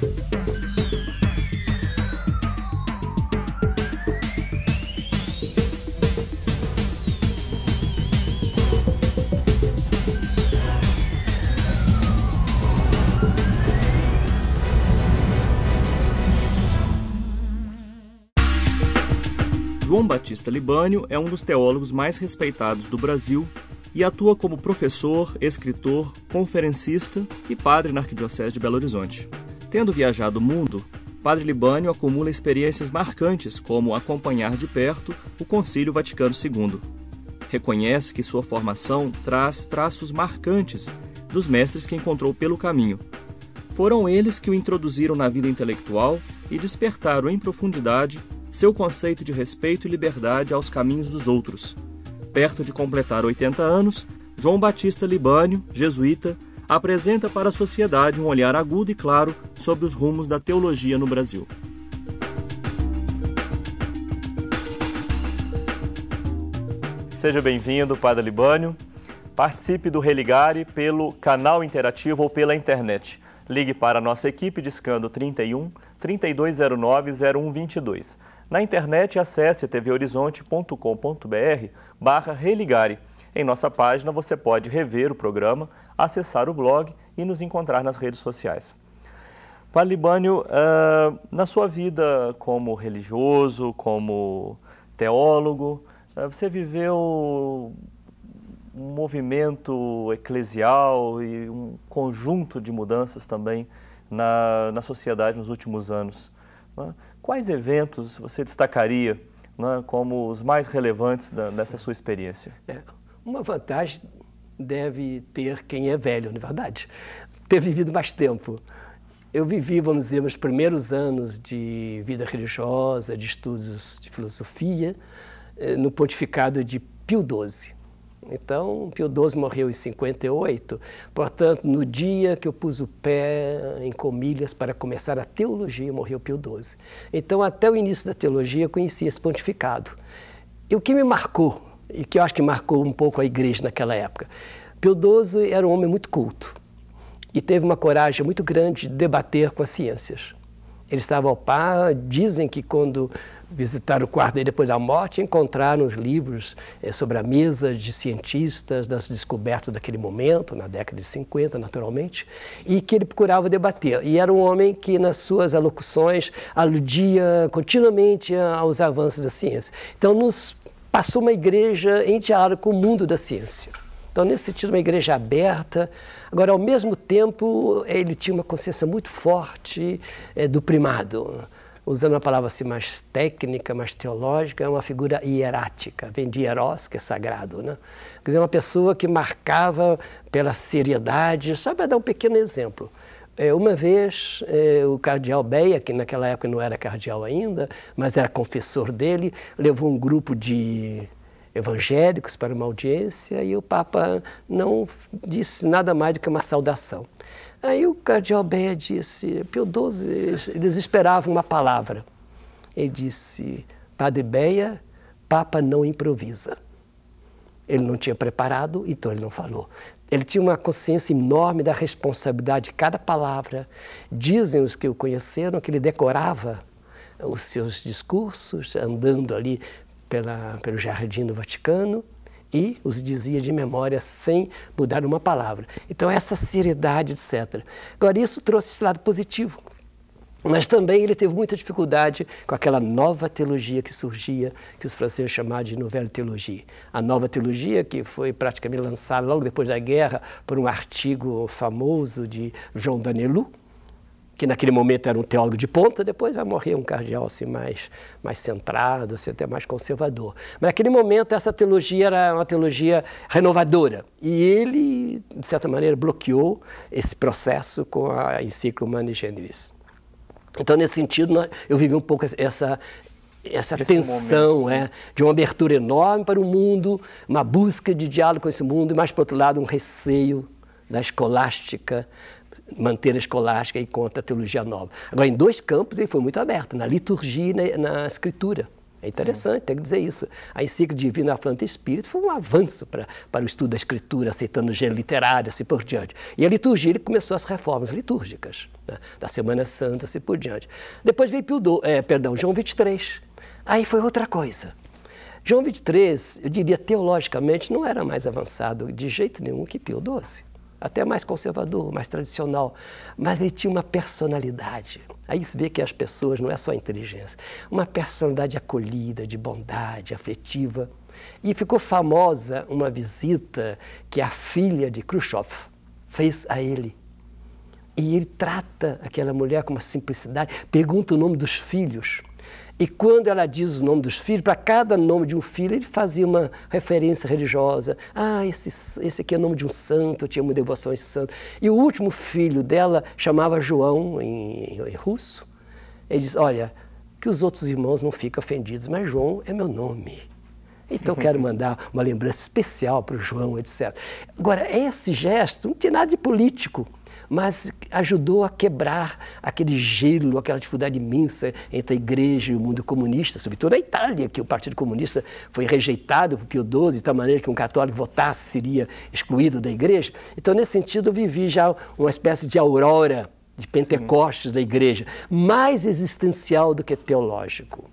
João Batista Libânio é um dos teólogos mais respeitados do Brasil e atua como professor, escritor, conferencista e padre na Arquidiocese de Belo Horizonte. Tendo viajado o mundo, Padre Libânio acumula experiências marcantes, como acompanhar de perto o Concílio Vaticano II. Reconhece que sua formação traz traços marcantes dos mestres que encontrou pelo caminho. Foram eles que o introduziram na vida intelectual e despertaram em profundidade seu conceito de respeito e liberdade aos caminhos dos outros. Perto de completar 80 anos, João Batista Libânio, jesuíta, apresenta para a sociedade um olhar agudo e claro sobre os rumos da teologia no Brasil. Seja bem-vindo, Padre Libânio. Participe do Religare pelo canal interativo ou pela internet. Ligue para a nossa equipe discando 31 3209 0122. Na internet, acesse tvhorizonte.com.br/religare. Em nossa página, você pode rever o programa, acessar o blog e nos encontrar nas redes sociais. Padre Libânio, na sua vida como religioso, como teólogo, você viveu um movimento eclesial e um conjunto de mudanças também na sociedade nos últimos anos. Quais eventos você destacaria, como os mais relevantes dessa sua experiência? Uma vantagem deve ter quem é velho, na verdade, ter vivido mais tempo. Eu vivi, vamos dizer, meus primeiros anos de vida religiosa, de estudos de filosofia, no pontificado de Pio XII. Então, Pio XII morreu em 58, portanto, no dia que eu pus o pé em Comilhas para começar a teologia, morreu Pio XII. Então, até o início da teologia, eu conheci esse pontificado. E o que me marcou, e que eu acho que marcou um pouco a igreja naquela época, Pio XII era um homem muito culto e teve uma coragem muito grande de debater com as ciências. Ele estava ao par, dizem que quando visitaram o quarto dele depois da morte, encontraram os livros sobre a mesa de cientistas das descobertas daquele momento, na década de 50, naturalmente, e que ele procurava debater. E era um homem que, nas suas alocuções, aludia continuamente aos avanços da ciência. Então, nos passou uma igreja em diálogo com o mundo da ciência. Então, nesse sentido, uma igreja aberta. Agora, ao mesmo tempo, ele tinha uma consciência muito forte do primado. Usando uma palavra assim mais técnica, mais teológica, é uma figura hierática, vem de hieros, que é sagrado, né? Quer dizer, uma pessoa que marcava pela seriedade. Só para dar um pequeno exemplo. Uma vez, o cardeal Beia, que naquela época não era cardeal ainda, mas era confessor dele, levou um grupo de evangélicos para uma audiência e o Papa não disse nada mais do que uma saudação. Aí o cardeal Beia disse, Pio XII, eles esperavam uma palavra. Ele disse, Padre Beia, Papa não improvisa. Ele não tinha preparado, então ele não falou. Ele tinha uma consciência enorme da responsabilidade de cada palavra. Dizem os que o conheceram que ele decorava os seus discursos, andando ali pelo jardim do Vaticano, e os dizia de memória sem mudar uma palavra. Então, essa seriedade, etc. Agora, isso trouxe esse lado positivo. Mas também ele teve muita dificuldade com aquela nova teologia que surgia, que os franceses chamavam de Nouvelle Théologie. A nova teologia que foi praticamente lançada logo depois da guerra por um artigo famoso de Jean Danelou, que naquele momento era um teólogo de ponta, depois vai morrer um cardeal assim mais centrado, assim, até mais conservador. Mas naquele momento essa teologia era uma teologia renovadora e ele, de certa maneira, bloqueou esse processo com a encíclica Humani Generis. Então, nesse sentido, eu vivi um pouco essa tensão momento, de uma abertura enorme para o mundo, uma busca de diálogo com esse mundo, e mais, por outro lado, um receio da escolástica, manter a escolástica e contra a teologia nova. Agora, em dois campos, ele foi muito aberto, na liturgia e na escritura. É interessante, tem que dizer isso. A encíclica Divina Afflante Spiritus foi um avanço para o estudo da escritura, aceitando o gênero literário, assim por diante. E a liturgia, ele começou as reformas litúrgicas, né, da Semana Santa, assim por diante. Depois veio João XXIII. Aí foi outra coisa. João XXIII, eu diria teologicamente, não era mais avançado de jeito nenhum que Pio XII. Até mais conservador, mais tradicional, mas ele tinha uma personalidade. Aí se vê que as pessoas não é só inteligência, uma personalidade acolhida, de bondade, afetiva. E ficou famosa uma visita que a filha de Khrushchev fez a ele. E ele trata aquela mulher com uma simplicidade, pergunta o nome dos filhos. E quando ela diz o nome dos filhos, para cada nome de um filho, ele fazia uma referência religiosa. Ah, esse aqui é o nome de um santo, eu tinha uma devoção a esse santo. E o último filho dela chamava João, em russo. Ele diz, olha, que os outros irmãos não fiquem ofendidos, mas João é meu nome. Então quero mandar uma lembrança especial para o João, etc. Agora, esse gesto não tinha nada de político, mas ajudou a quebrar aquele gelo, aquela dificuldade imensa entre a igreja e o mundo comunista, sobretudo na Itália, que o Partido Comunista foi rejeitado por Pio XII, de tal maneira que um católico votasse seria excluído da igreja. Então, nesse sentido, eu vivi já uma espécie de aurora de Pentecostes da igreja, mais existencial do que teológico.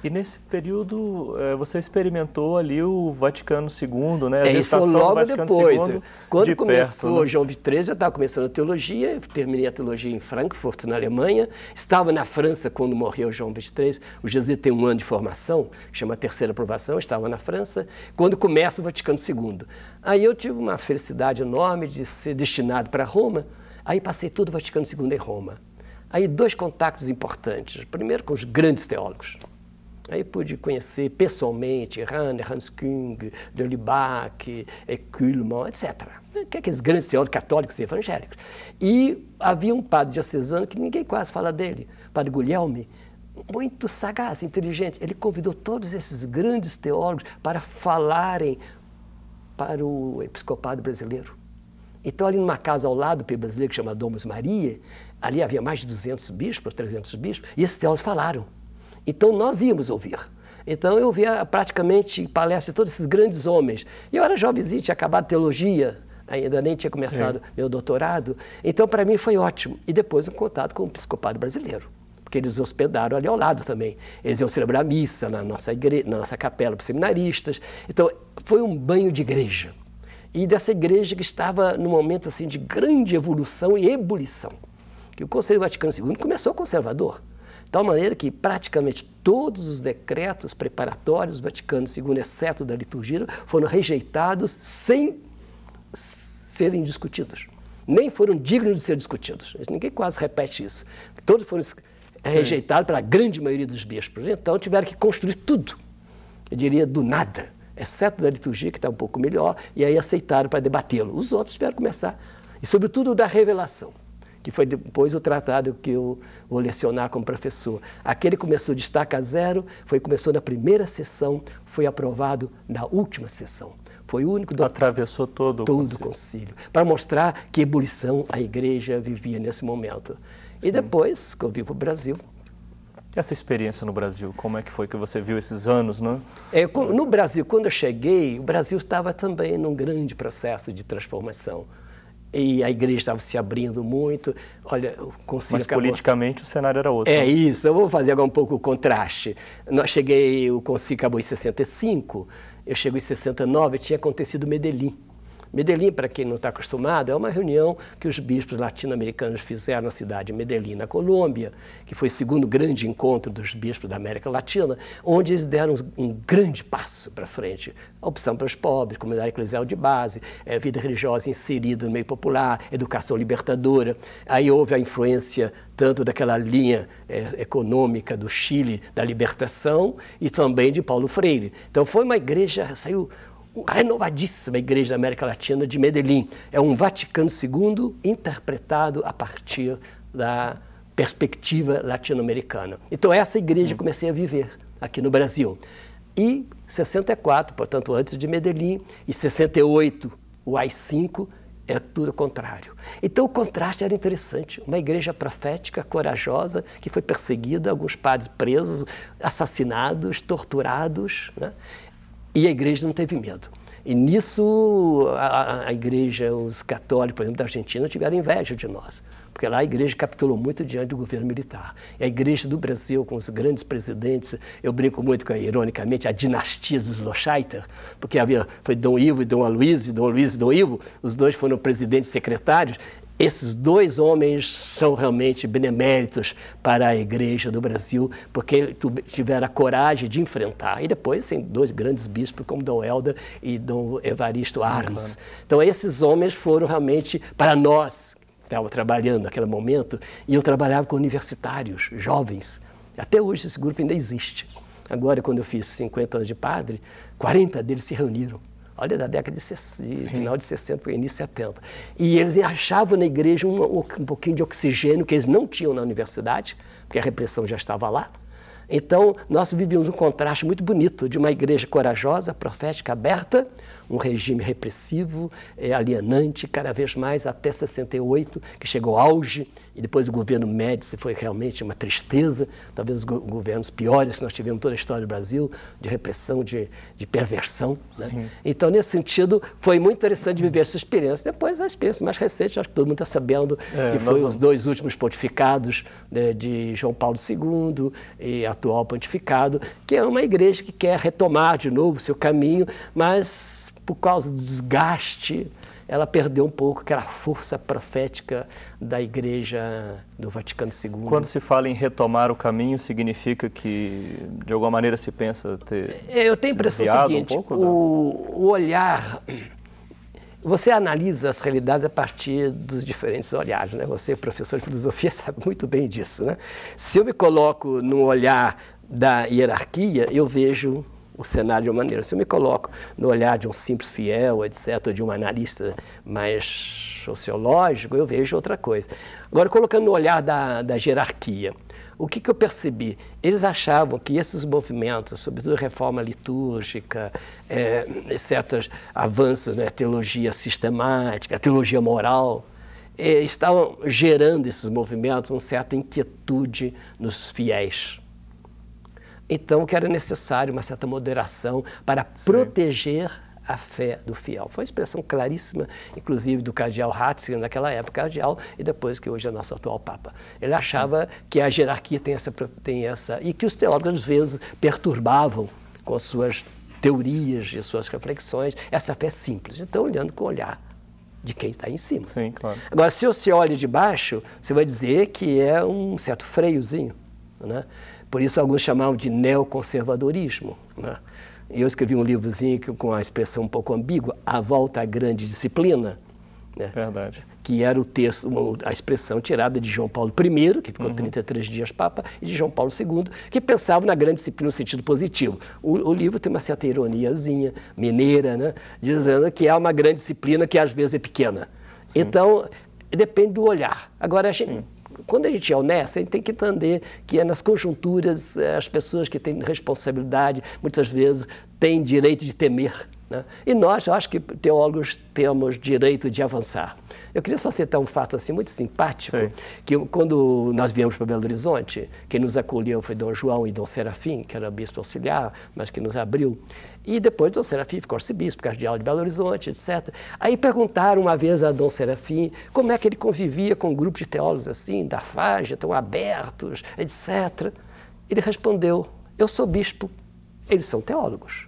E nesse período você experimentou ali o Vaticano II, né? A isso foi logo depois. Quando de começou perto, né? João XXIII, eu estava começando a teologia, terminei a teologia em Frankfurt, na Alemanha, estava na França quando morreu João XXIII, o jesuíta tem um ano de formação, que chama Terceira Aprovação, estava na França, quando começa o Vaticano II. Aí eu tive uma felicidade enorme de ser destinado para Roma, aí passei todo o Vaticano II em Roma. Aí 2 contatos importantes, primeiro com os grandes teólogos. Aí pude conhecer pessoalmente Rahner, Hans Küng, Derlibach, Kuhlmann, etc. Que é aqueles grandes teólogos católicos e evangélicos. E havia um padre diocesano que ninguém quase fala dele, padre Guglielmi, muito sagaz, inteligente. Ele convidou todos esses grandes teólogos para falarem para o episcopado brasileiro. Então, ali numa casa ao lado do Pio brasileiro, que chama Domus Maria, ali havia mais de 200 bispos, 300 bispos, e esses teólogos falaram. Então, nós íamos ouvir. Então, eu via praticamente palestra de todos esses grandes homens. E eu era jovenzinho, tinha acabado teologia, ainda nem tinha começado meu doutorado. Então, para mim, foi ótimo. E depois, um contato com o episcopado brasileiro, porque eles hospedaram ali ao lado também. Eles iam celebrar a missa na nossa igreja, na nossa capela para os seminaristas. Então, foi um banho de igreja. E dessa igreja que estava num momento assim, de grande evolução e ebulição. Que o Conselho Vaticano II começou conservador. De tal maneira que praticamente todos os decretos preparatórios do Vaticano II, exceto da liturgia, foram rejeitados sem serem discutidos. Nem foram dignos de ser discutidos. Ninguém quase repete isso. Todos foram rejeitados pela grande maioria dos bispos. Então tiveram que construir tudo, eu diria do nada, exceto da liturgia, que está um pouco melhor, e aí aceitaram para debatê-lo. Os outros tiveram que começar, e sobretudo da revelação, que foi depois o tratado que eu vou lecionar como professor. Aquele começou de estaca zero, começou na primeira sessão, foi aprovado na última sessão. Foi o único... Atravessou todo o concílio, para mostrar que ebulição a igreja vivia nesse momento. E depois, que eu vim para o Brasil... Essa experiência no Brasil, como é que foi que você viu esses anos, né? No Brasil, quando eu cheguei, o Brasil estava também num grande processo de transformação. E a igreja estava se abrindo muito. Olha, o concílio Mas politicamente o cenário era outro. É isso, eu vou fazer agora um pouco o contraste. O concílio acabou em 65, eu cheguei em 69, tinha acontecido Medellín. Medellín, para quem não está acostumado, é uma reunião que os bispos latino-americanos fizeram na cidade de Medellín, na Colômbia, que foi o segundo grande encontro dos bispos da América Latina, onde eles deram um grande passo para frente. A opção para os pobres, comunidade eclesial de base, vida religiosa inserida no meio popular, educação libertadora. Aí houve a influência tanto daquela linha econômica do Chile, da libertação, e também de Paulo Freire. Então foi uma igreja, saiu... A renovadíssima Igreja da América Latina de Medellín. É um Vaticano II interpretado a partir da perspectiva latino-americana. Então, essa igreja comecei a viver aqui no Brasil. E 64, portanto, antes de Medellín, e 68, o AI-5, é tudo o contrário. Então o contraste era interessante. Uma igreja profética, corajosa, que foi perseguida, alguns padres presos, assassinados, torturados, né? E a igreja não teve medo. E nisso a igreja, os católicos, por exemplo, da Argentina, tiveram inveja de nós. Porque lá a igreja capitulou muito diante do governo militar. E a igreja do Brasil, com os grandes presidentes, eu brinco muito com, ironicamente, a dinastia dos Lochaiter, porque foi Dom Ivo e Dom Aloysio, Dom Luiz e Dom Ivo, os dois foram presidentes e secretários. Esses dois homens são realmente beneméritos para a igreja do Brasil, porque tiveram a coragem de enfrentar. E depois, tem dois grandes bispos, como Dom Helder e Dom Evaristo Arns. Claro. Então, esses homens foram realmente, para nós, que estávamos trabalhando naquele momento, e eu trabalhava com universitários, jovens. Até hoje esse grupo ainda existe. Agora, quando eu fiz 50 anos de padre, 40 deles se reuniram. Olha, da década de final de 60, início de 70. E eles achavam na igreja um pouquinho de oxigênio que eles não tinham na universidade, porque a repressão já estava lá. Então, nós vivíamos um contraste muito bonito de uma igreja corajosa, profética, aberta, um regime repressivo, alienante, cada vez mais até 68, que chegou ao auge, e depois o governo Médici foi realmente uma tristeza, talvez os governos piores que nós tivemos toda a história do Brasil, de repressão, de perversão. Né? Então, nesse sentido, foi muito interessante viver essa experiência. Depois, a experiência mais recente, acho que todo mundo está sabendo, que foi os dois últimos pontificados, né, de João Paulo II e atual pontificado, que é uma igreja que quer retomar de novo o seu caminho, mas por causa do desgaste, ela perdeu um pouco aquela força profética da Igreja do Vaticano II. Quando se fala em retomar o caminho, significa que, de alguma maneira, se pensa ter... Eu tenho a impressão seguinte, o olhar... Você analisa as realidades a partir dos diferentes olhares, né? Você, professor de filosofia, sabe muito bem disso, né? Se eu me coloco no olhar da hierarquia, eu vejo o cenário de uma maneira. Se eu me coloco no olhar de um simples fiel, etc., ou de um analista mais sociológico, eu vejo outra coisa. Agora, colocando no olhar da hierarquia, o que eu percebi? Eles achavam que esses movimentos, sobretudo a reforma litúrgica, certos avanços na teologia sistemática, a teologia moral, estavam gerando esses movimentos uma certa inquietude nos fiéis. Então, que era necessário uma certa moderação para proteger a fé do fiel. Foi uma expressão claríssima, inclusive, do cardeal Ratzinger, naquela época cardeal, e depois que hoje é nosso atual Papa. Ele achava que a hierarquia tem essa... E que os teólogos, às vezes, perturbavam com as suas teorias e suas reflexões essa fé simples. Então, olhando com o olhar de quem está em cima. Sim, claro. Agora, se você olha de baixo, você vai dizer que é um certo freiozinho, né? Por isso, alguns chamavam de neoconservadorismo, né? Eu escrevi um livrozinho com a expressão um pouco ambígua, A Volta à Grande Disciplina, né? Verdade. Que era o texto, a expressão tirada de João Paulo I, que ficou 33 dias Papa, e de João Paulo II, que pensava na grande disciplina no sentido positivo. O livro tem uma certa ironiazinha mineira, né? Dizendo que é uma grande disciplina que às vezes é pequena. Sim. Então, depende do olhar. Agora, quando a gente é honesto, a gente tem que entender que nas conjunturas, as pessoas que têm responsabilidade, muitas vezes, têm direito de temer, né? E nós, eu acho que teólogos temos direito de avançar. Eu queria só citar um fato assim, muito simpático, que quando nós viemos para Belo Horizonte, quem nos acolheu foi Dom João e Dom Serafim, que era bispo auxiliar, mas que nos abriu. E depois Dom Serafim ficou arcebispo, cardeal de Belo Horizonte, etc. Aí perguntaram uma vez a Dom Serafim como é que ele convivia com um grupo de teólogos assim, da Fágia, tão abertos, etc. Ele respondeu, eu sou bispo, eles são teólogos.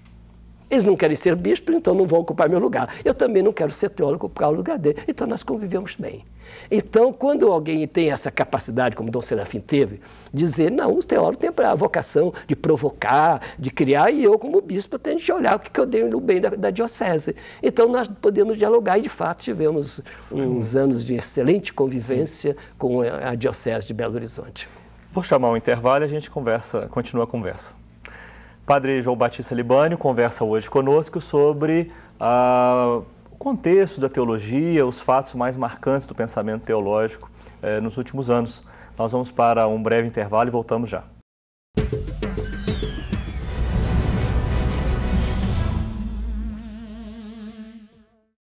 Eles não querem ser bispos, então não vão ocupar meu lugar. Eu também não quero ser teólogo, ocupar o lugar dele. Então nós convivemos bem. Então, quando alguém tem essa capacidade, como Dom Serafim teve, dizer, não, os teólogos têm a vocação de provocar, de criar, e eu, como bispo, tenho de olhar o que eu dei no bem da diocese. Então, nós podemos dialogar, e de fato tivemos uns anos de excelente convivência com a diocese de Belo Horizonte. Vou chamar um intervalo e a gente continua a conversa. Padre João Batista Libânio conversa hoje conosco sobre o contexto da teologia, os fatos mais marcantes do pensamento teológico nos últimos anos. Nós vamos para um breve intervalo e voltamos já.